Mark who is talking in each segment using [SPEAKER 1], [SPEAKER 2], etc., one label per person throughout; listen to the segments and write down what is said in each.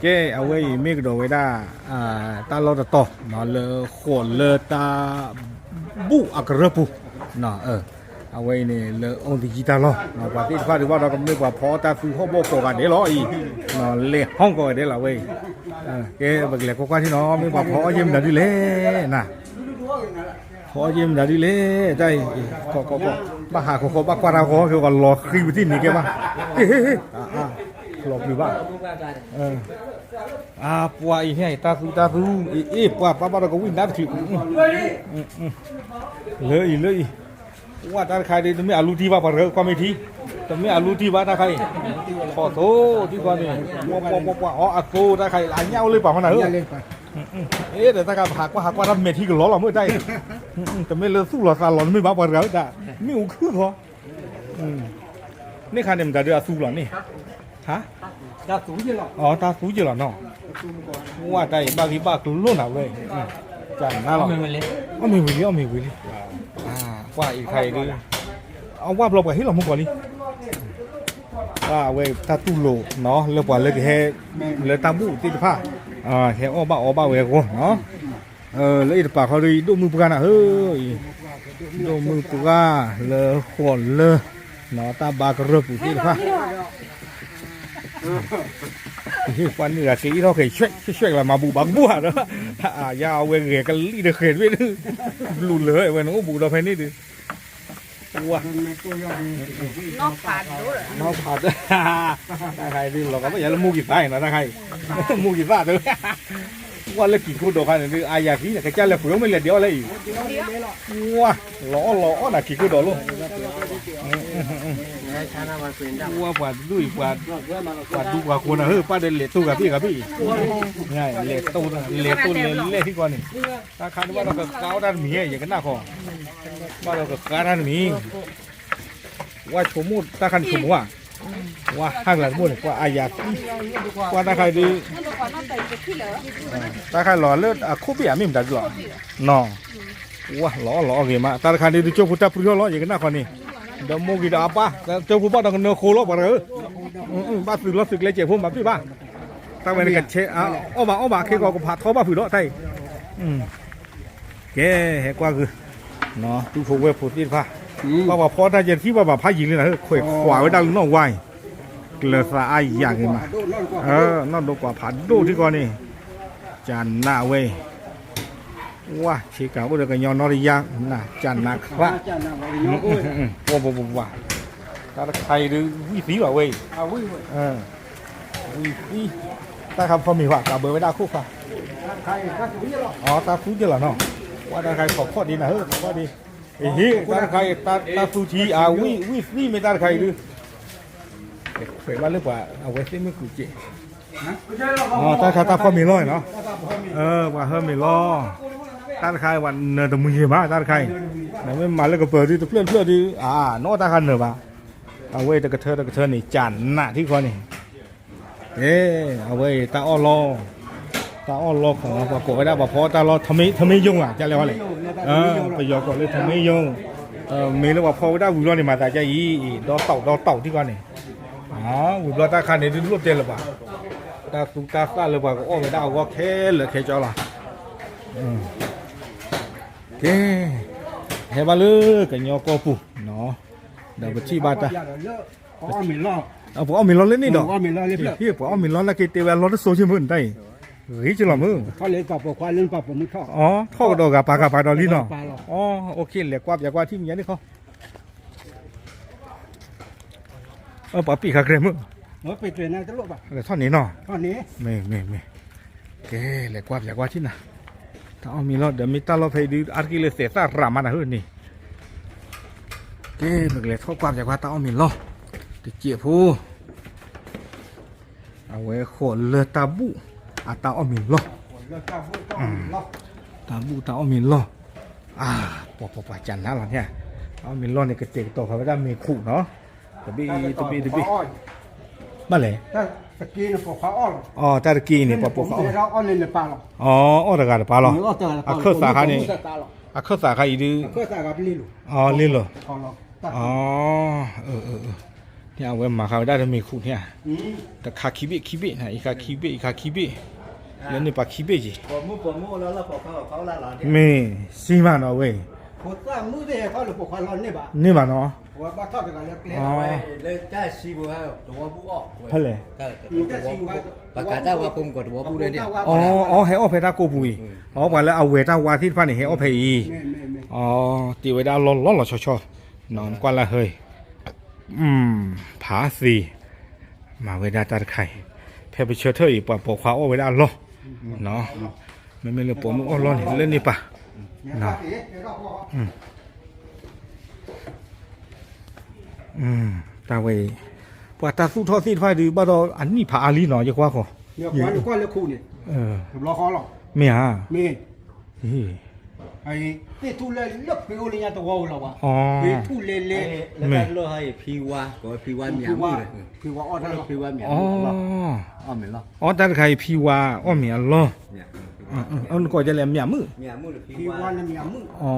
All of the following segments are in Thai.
[SPEAKER 1] เจ้เอาไว้ไม่กระโดดไว้ได้ตาเราตะต่อมาเลยขวดเลยตาบุอักระปุเนาะเอาไว้เนี่ยเลยองค์ที่กีตาร์ล้อเนาะปาร์ตี้ฟ้าหรือว่าเราก็ไม่กว่าพอตาสูห้องโบกกันเดี๋ยวล้ออีเนาะเลี้ยห้องก็เดี๋ยวเราไว้เจ้บักเล็กกว่าที่น้องไม่กว่าพอเยี่ยมดาดิเล่น่ะพอเยี่ยมดาดิเล่ได้ก็บ้าหาเขาบ้ากว่าเราเขาก็รอคิวที่นี่แกบ้างหลบอยู่บ้างปัวอีเนี่ยตาสูปัวป้าเราก็วิ่งนัดถึงเลยว่าตาใครดิไม่อาลูที่ว่าปะเรอก็ไม่ทีแต่ไม่อาลูที่ว่าตาใครขอโทษที่ก่อนนี่ว่าอากูตาใครหลายเงาเลยเปล่าขนาดแต่ตาใครหักว่าทำเมทีก็ล้อเราไม่ได้แต่ไม่เลือสู้หลอดซาหลอนไม่บ้าปะเรอจ้ะไม่อุ้งคือเหรอนี่ใครเนี่ยมันจะเดือดสู้หลอนนี่ฮะตาสูงเยอะหรอตาสูงเยอะหรอเนาะว่าใจบางทีบ้าก็ล้นเอาเลยจันน่าหรอไม่วิลว่าอีกใครดิเอาว่าเราไปให้เราเมื่อก่อนนี้ว่าเว้ยตาตู้โลเนาะแล้วกว่าเลยแค่เลยตาบูติดผ้าแค่อ้อบ้าเว้ยกูเนาะแล้วอีกปากเขาดิดูมือปุกนะเฮ้ยดูมือปุกเลยขวนเลยเนาะตาบากระปุกติดผ้าวันนี้ละกี่เราเคยช่วยละมาบูบังบัวเนาะยาวเวงเกกันลีเดเขียนไว้ดื้อหลุดเลยเว้ยน้องบูเราไปนี่ดิว้านอกผัดด้วยนอกผัดถ้าใครดิเราก็ไม่อยากละมูกี่ใต้นะถ้าใครมูกี่ใต้ด้วยว่าเล็กกี่คู่ดอกกันนี่อายาขี้เนี่ยแกจะเล็กผู้ยงไม่เล็กเดียวเลยว้าล้อน่ะกี่คู่ดอกลูกว่าปาดดุยปาดดูกว่าคนนะเฮ้ยป้าเดินเละตู้กับพี่ง่ายเละตู้เละที่ก่อนนี่ถ้าคันว่าเราก็ก้าวด้านมีอย่างกันหน้าคอว่าเราก็ก้าวด้านมีว่าชมุดถ้าคันชมว่าห้างหลังมุดว่าอายาว่าถ้าใครดีถ้าใครหล่อเลือดคู่พี่ไม่เหมือนกันหรอน้องว่าหล่อเกี่ยมาถ้าใครดีเจ้าพุทธพุทธล้ออย่างกันหน้าคอนี่เดี๋ยวโมกิดาป้าเจ้าผู้ป้าต้องเนื้อโคโลปะเรอบ้าสึกรถสึกเลยเจ็บพุ่มแบบพี่ป้าตั้งไว้ในกันเชะอ้อมาเคก็ผัดท้อบ้าผืนรถไทยแกเห็นกว่าคือเนาะตู้ผูกเว็บผูกที่ผ้าว่าพอได้เย็นที่ว่าผ้าหญิงเลยนะเฮ้ยขวาไว้ดังน้องไหวเกลือสะอายอย่างเงี้ยมานั่นดูกว่าผัดดูที่ก่อนนี่จานหน้าเว้ยว้าชีกาอุดกันยอนนอริยาน่ะจันนักพระว้าตาใครหรือวิสีว่ะเว้ยวิสีตาคำพอมีว่ากาเบอร์ไม่ได้คู่ค่ะตาฟูเยอะหรอเนาะว่าตาใครขอข้อดีนะเฮ้ยข้อดีเฮ้ยตาใครตาฟูชีวิสีไม่ตาใครหรือเผยว่าเรื่องว่าเอาไว้ที่ไม่กุจิตาพอมีร้อยเนาะว่าเฮ้ยมีร้อยตาใครวันเนอร์ตมือมาตาใครแต่ไม่มาแล้วก็เปิดที่เพื่อนที่โน้ตตาคันเนอร์ป่ะเอาไว้ตะกระเทอนี่จันหน้าที่คนนี่เอาไว้ตาอ้อรอของประกอบไว้ได้พอตาล้อทำไมยุ่งจะเรียกว่าอะไรประโยชน์ก่อนเลยทำไมยุ่งมีเรื่องว่าพอได้บุญรอดนี่มาแต่ใจอีดอเต่าที่ก่อนนี่บุญรอดตาคันนี่รวบเจนหรือเปล่าตาสุกตาซ่าหรือเปล่าก็อ้อไม่ได้ก็แค่เหลือแค่เจ้าละเฮ้ยมาเลยกันยอกปูเนาะเดี๋ยวไปชี้บ้านจ้ะพอมีล้อเล่นนี่ดอกพี่พอมีล้อแล้วกินเตวล้อที่โซเชียลมือได้เฮ้ยจะหล่อมือ
[SPEAKER 2] เขาเล่นปะปะควายเล่นปะปะมือท่อ
[SPEAKER 1] ท่อดอกกับปลาดอลลี่เนาะโอเคเหลือกว่าอย่ากว่าที่มีอย่างนี้เขาปะปีขาเกรมมือ
[SPEAKER 2] ไปเทรนนะตลกป่ะ
[SPEAKER 1] แล้วท่อนนี้เนาะ
[SPEAKER 2] ท่อนนี้
[SPEAKER 1] ไม่เหลือกว่าอย่ากว่าที่น่ะถ้ามีล้อเดี๋ยวมีตาล้อไฟดีอาร์กิเลสเตต้ารามันนะเฮ้ยนี่มึงเลยท่อกว่าอย่ากว่าตามีล้อเจี๊ยบผู้เอาไว้ขนเลือตาบุตาอ้อมินล้อตาบุตาอ้อมินล้อปจันนะหรอเนี่ยอ้อมินล้อเนี่ยกระเจิงต่อเขาไม่ได้มีขู่เนาะตะบีบ้าเลย
[SPEAKER 2] ตะกี้เนี่ยปอกขาอ้อ
[SPEAKER 1] ตะกี้เนี่ยปอกขา
[SPEAKER 2] อ้อเนี่ยเนี่ยปลาหร
[SPEAKER 1] อตะการปลาหรอเครื่องสาขานี่เครื่องสาขาอีดื้อ
[SPEAKER 2] เครื่องสาขาลิลู
[SPEAKER 1] ลิลู เนี่ยเว้ยมาเขาได้จะมีคู่เนี่ย
[SPEAKER 2] อืม
[SPEAKER 1] แต่คาคิบินะอีกาคิบิแล้วนี่ปาคิบิจี
[SPEAKER 3] ปวดแล้วเขาละหลาน
[SPEAKER 1] ไม่ซีมาเนาะเว้ย
[SPEAKER 2] พอตั้งมือเดียวเขาเลยปกครองนี่บ่
[SPEAKER 1] นี่มาเนาะ
[SPEAKER 2] ว่าบ้าเข้าไปกันแล้วเกลีย
[SPEAKER 1] อ๋อ
[SPEAKER 3] เลยได้ซีบัวตัวผู้ออก
[SPEAKER 1] เท่าไหร่
[SPEAKER 3] ประกาศได้ว่าผมกดตัวผู้เลยเนี่ย
[SPEAKER 1] อ๋อเฮออเพตาโกปุยอ๋อว่าแล้วเอาเวตาวาที่ฟ้านี่เฮออเพอี
[SPEAKER 2] แม่แม่
[SPEAKER 1] อ๋อตีเวดาล้อชอนอนกว่าละเฮ้ยผาสีมาเวดาตาไข่แพ่ไปเชื่อเธออีกป่ะปกขวาโอเวดาล้อเนาะไม่เลยปมอ้อล้อนี่เล่นนี่ป่ะเนาะตาเวป่ะตาสู้ทอสิไฟดีบ่ดออันนี้ผาอาลีเนาะจะกว่าขอ
[SPEAKER 2] เนี่ยกว่าเลยคู่นี่รอคอหรอก
[SPEAKER 1] เมีย
[SPEAKER 2] มี
[SPEAKER 1] เฮ้ย
[SPEAKER 2] ไอ้ที่ทุเรศเลิกไปโอลิยาตัวเราวะ
[SPEAKER 1] อ๋อ
[SPEAKER 2] ไปทุเรศเลย
[SPEAKER 3] แล้วก็เลยให้พีวาก็พีวามีมือเลย
[SPEAKER 2] คือว่าอ้อท่าน
[SPEAKER 3] พีวามี
[SPEAKER 1] อ๋อ
[SPEAKER 3] อ๋อเหม็นหรอ
[SPEAKER 1] อ๋อตาไข่พี่ว่าอ้อเมียล้อ
[SPEAKER 3] เนี่ย
[SPEAKER 1] เอาก็จะแหลมเมียมือ
[SPEAKER 3] มีมือหรือพี
[SPEAKER 2] คือ
[SPEAKER 3] วา
[SPEAKER 2] ว่าเนี่ยมีมือ
[SPEAKER 1] อ๋อ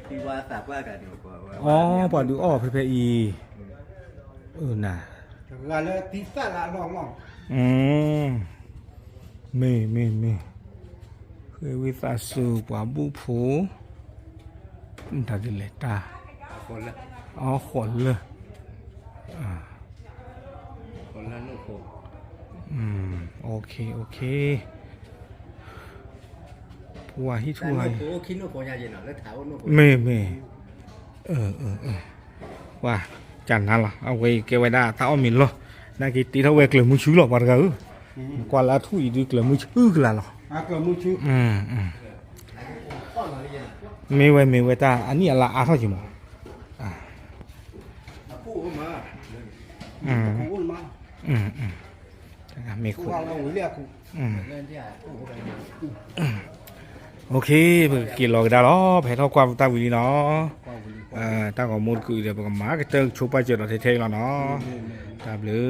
[SPEAKER 3] พีวาสักว่ากันเดียวกว่า
[SPEAKER 1] อ๋อปอดูอ้อเพอีน่ะ
[SPEAKER 2] là tí xa là lòng
[SPEAKER 1] ไม่เคยวิสาสูปว่าบุผูตาดิเลตา
[SPEAKER 3] คนละ
[SPEAKER 1] อ๋อขนเลย
[SPEAKER 3] คนละลูกโป่ง
[SPEAKER 1] โอเคผัวที่
[SPEAKER 3] แต่
[SPEAKER 1] ช่วย
[SPEAKER 3] ลูกโป่งคิดลูกโป่งยาเย็นหรอแล้วถามว่าลูกโป่ง
[SPEAKER 1] ไม่ว่าจันนั่นล่ะเอาไว้เก็บไว้ได้ถ้าเอามินล่ะนั่นคือตีเท่าไว้เกลือมือชื้อหรอกว่าก็กว่าละทุยดูเกลือมือชื้อกันล่ะ
[SPEAKER 2] à cờ mua chứ
[SPEAKER 1] ไม่ไว้ตาอันนี้ละอาเท่าจิม
[SPEAKER 3] ผู้มา
[SPEAKER 2] cũ mà
[SPEAKER 1] ไม่
[SPEAKER 2] cũ
[SPEAKER 1] คุย
[SPEAKER 2] vào đầu liệt cũ
[SPEAKER 3] เล่นที่ผู้ไป
[SPEAKER 1] โอเคเพื่อกินรอกันได้หรอแพ้เท่าความตาวิลีเนาะตาของมูลคือเดี๋ยวประมาณก็เจอชุบไปเจอเราเท่ๆแล้วเนาะตาเบลอ